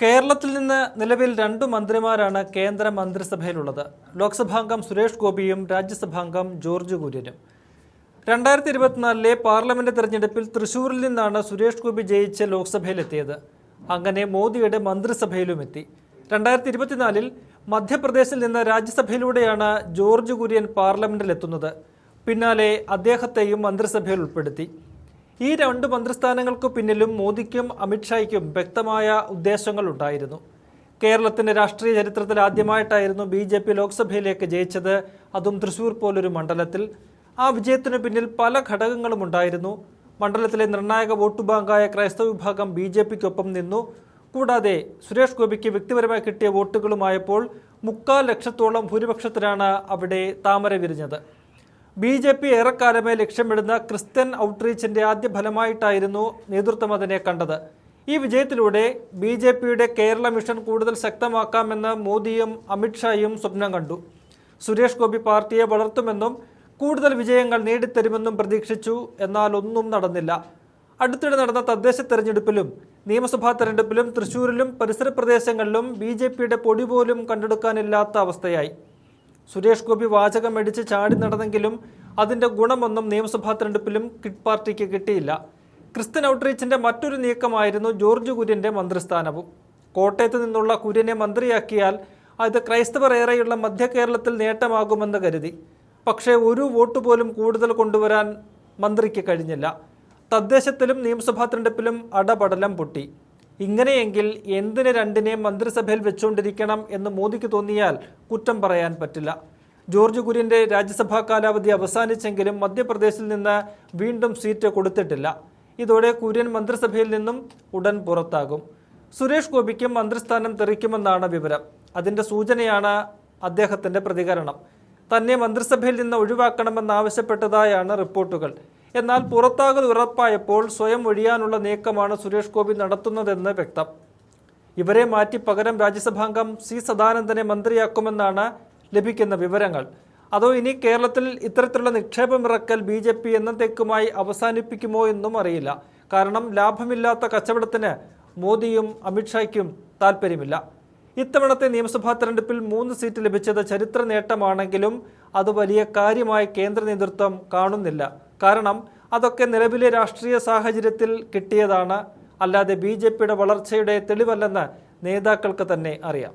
കേരളത്തിൽ നിന്ന് നിലവിൽ 2 മന്ത്രിമാരാണ് കേന്ദ്ര മന്ത്രിസഭയിലുള്ളത്. ലോക്സഭാംഗം സുരേഷ് ഗോപിയും രാജ്യസഭാംഗം ജോർജ് കുര്യനും. 2024 പാർലമെന്റ് തെരഞ്ഞെടുപ്പിൽ തൃശൂരിൽ നിന്നാണ് സുരേഷ് ഗോപി ജയിച്ച് ലോക്സഭയിലെത്തിയത്. അങ്ങനെ മോദിയുടെ മന്ത്രിസഭയിലും എത്തി. 2024 മധ്യപ്രദേശിൽ നിന്ന് രാജ്യസഭയിലൂടെയാണ് ജോർജ് കുര്യൻ പാർലമെന്റിലെത്തുന്നത്. പിന്നാലെ അദ്ദേഹത്തെയും മന്ത്രിസഭയിൽ ഉൾപ്പെടുത്തി. ഈ 2 മന്ത്രിസ്ഥാനങ്ങൾക്കു പിന്നിലും മോദിക്കും അമിത്ഷായ്ക്കും വ്യക്തമായ ഉദ്ദേശങ്ങൾ ഉണ്ടായിരുന്നു. കേരളത്തിന്റെ രാഷ്ട്രീയ ചരിത്രത്തിൽ ആദ്യമായിട്ടായിരുന്നു BJP ലോക്സഭയിലേക്ക് ജയിച്ചത്, അതും തൃശൂർ പോലൊരു മണ്ഡലത്തിൽ. ആ വിജയത്തിനു പിന്നിൽ പല ഘടകങ്ങളും ഉണ്ടായിരുന്നു. മണ്ഡലത്തിലെ നിർണായക വോട്ട് ബാങ്കായ ക്രൈസ്തവ വിഭാഗം BJPക്കൊപ്പം നിന്നു. കൂടാതെ സുരേഷ് ഗോപിക്ക് വ്യക്തിപരമായി കിട്ടിയ വോട്ടുകളുമായപ്പോൾ 3/4 ലക്ഷത്തോളം ഭൂരിപക്ഷത്തിലാണ് അവിടെ താമര വിരിഞ്ഞത്. BJP ഏറെക്കാലമേ ലക്ഷ്യമിടുന്ന ക്രിസ്ത്യൻ ഔട്ട്റീച്ചിന്റെ ആദ്യ ഫലമായിട്ടായിരുന്നു നേതൃത്വം അതിനെ കണ്ടത്. ഈ വിജയത്തിലൂടെ BJPയുടെ കേരള മിഷൻ കൂടുതൽ ശക്തമാക്കാമെന്ന് മോദിയും അമിത്ഷായും സ്വപ്നം കണ്ടു. സുരേഷ് ഗോപി പാർട്ടിയെ വളർത്തുമെന്നും കൂടുതൽ വിജയങ്ങൾ നേടിത്തരുമെന്നും പ്രതീക്ഷിച്ചു. എന്നാൽ ഒന്നും നടന്നില്ല. അടുത്തിടെ നടന്ന തദ്ദേശ തെരഞ്ഞെടുപ്പിലും നിയമസഭാ തെരഞ്ഞെടുപ്പിലും തൃശൂരിലും പരിസര പ്രദേശങ്ങളിലും BJPയുടെ പൊടി പോലും കണ്ടെടുക്കാനില്ലാത്ത അവസ്ഥയായി. സുരേഷ് ഗോപി വാചകം മേടിച്ച് ചാടി നടന്നെങ്കിലും അതിൻ്റെ ഗുണമൊന്നും നിയമസഭാ തെരഞ്ഞെടുപ്പിലും കിഡ് പാർട്ടിക്ക് കിട്ടിയില്ല. ക്രിസ്ത്യൻ ഔട്ട്റീച്ചിൻ്റെ മറ്റൊരു നീക്കമായിരുന്നു ജോർജ് കുര്യൻ്റെ മന്ത്രിസ്ഥാനവും. കോട്ടയത്ത് നിന്നുള്ള കുര്യനെ മന്ത്രിയാക്കിയാൽ അത് ക്രൈസ്തവർ ഏറെയുള്ള മധ്യ കേരളത്തിൽ നേട്ടമാകുമെന്ന് കരുതി. പക്ഷേ ഒരു വോട്ട് പോലും കൂടുതൽ കൊണ്ടുവരാൻ മന്ത്രിക്ക് കഴിഞ്ഞില്ല. തദ്ദേശത്തിലും നിയമസഭാ തെരഞ്ഞെടുപ്പിലും അടപടലം പൊട്ടി. ഇങ്ങനെയെങ്കിൽ എന്തിന് 2 മന്ത്രിസഭയിൽ വെച്ചുകൊണ്ടിരിക്കണം എന്ന് മോദിക്ക് തോന്നിയാൽ കുറ്റം പറയാൻ പറ്റില്ല. ജോർജ് കുര്യൻ്റെ രാജ്യസഭാ കാലാവധി അവസാനിച്ചെങ്കിലും മധ്യപ്രദേശിൽ നിന്ന് വീണ്ടും സീറ്റ് കൊടുത്തിട്ടില്ല. ഇതോടെ കുര്യൻ മന്ത്രിസഭയിൽ നിന്നും ഉടൻ പുറത്താകും. സുരേഷ് ഗോപിക്കും മന്ത്രിസ്ഥാനം തെറിക്കുമെന്നാണ് വിവരം. അതിൻ്റെ സൂചനയാണ് അദ്ദേഹത്തിൻ്റെ പ്രതികരണം. തന്നെ മന്ത്രിസഭയിൽ നിന്ന് ഒഴിവാക്കണമെന്നാവശ്യപ്പെട്ടതായാണ് റിപ്പോർട്ടുകൾ. എന്നാൽ പുറത്താകൽ ഉറപ്പായപ്പോൾ സ്വയം ഒഴിയാനുള്ള നീക്കമാണ് സുരേഷ് ഗോപി നടത്തുന്നതെന്ന് വ്യക്തം. ഇവരെ മാറ്റി പകരം രാജ്യസഭാംഗം C സദാനന്ദനെ മന്ത്രിയാക്കുമെന്നാണ് ലഭിക്കുന്ന വിവരങ്ങൾ. അതോ ഇനി കേരളത്തിൽ ഇത്തരത്തിലുള്ള നിക്ഷേപമിറക്കൽ BJP എന്നത്തേക്കുമായി അവസാനിപ്പിക്കുമോ എന്നും അറിയില്ല. കാരണം ലാഭമില്ലാത്ത കച്ചവടത്തിന് മോദിയും അമിത്ഷായ്ക്കും താല്പര്യമില്ല. ഇത്തവണത്തെ നിയമസഭാ തെരഞ്ഞെടുപ്പിൽ 3 സീറ്റ് ലഭിച്ചത് ചരിത്ര നേട്ടമാണെങ്കിലും അത് വലിയ കാര്യമായി കേന്ദ്ര നേതൃത്വം കാണുന്നില്ല. കാരണം അതൊക്കെ നിലവിലെ രാഷ്ട്രീയ സാഹചര്യത്തിൽ കിട്ടിയതാണ്, അല്ലാതെ BJPയുടെ വളർച്ചയുടെ തെളിവല്ലെന്ന് നേതാക്കൾക്ക് തന്നെ അറിയാം.